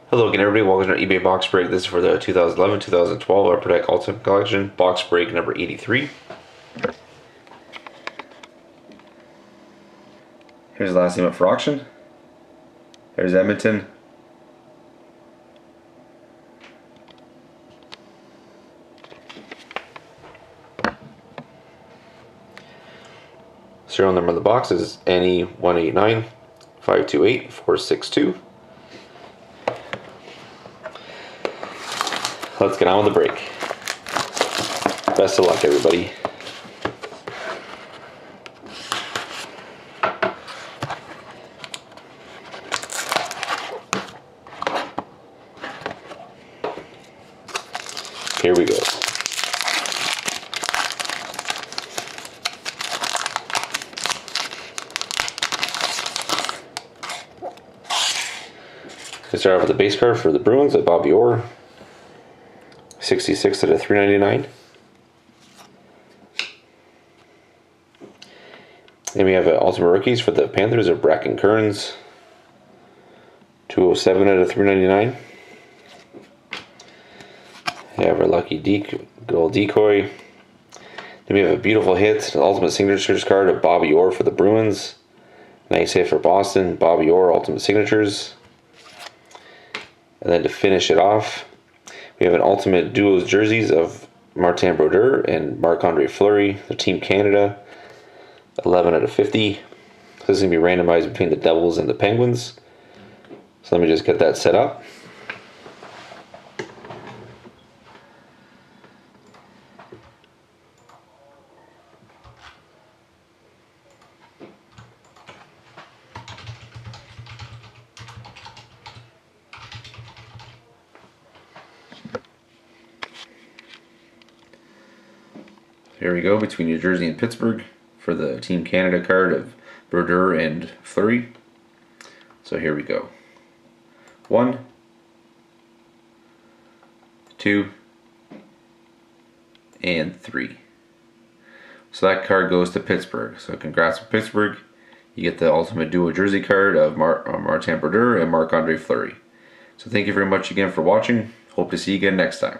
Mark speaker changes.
Speaker 1: Hello again, everybody. Welcome to our eBay box break. This is for the 2011-2012 Upper Deck Ultimate Collection box break number 83. Here's the last name up for auction. There's Edmonton. Serial number of the box is NE189528462. Let's get on with the break. Best of luck, everybody. Here we go. Let's start off with the base card for the Bruins at Bobby Orr. 66 out of 399. Then we have Ultimate Rookies for the Panthers of Bracken Kearns. 207 out of 399. We have our lucky gold decoy. Then we have a beautiful hit, the Ultimate Signatures card of Bobby Orr for the Bruins. Nice hit for Boston, Bobby Orr Ultimate Signatures. And then to finish it off, we have an Ultimate Duos jerseys of Martin Brodeur and Marc-Andre Fleury, the Team Canada, 11 out of 50. This is going to be randomized between the Devils and the Penguins. So let me just get that set up. Here we go, between New Jersey and Pittsburgh for the Team Canada card of Brodeur and Fleury. So here we go. 1, 2, and 3. So that card goes to Pittsburgh. So congrats to Pittsburgh. You get the Ultimate Duo jersey card of Martin Brodeur and Marc-Andre Fleury. So thank you very much again for watching. Hope to see you again next time.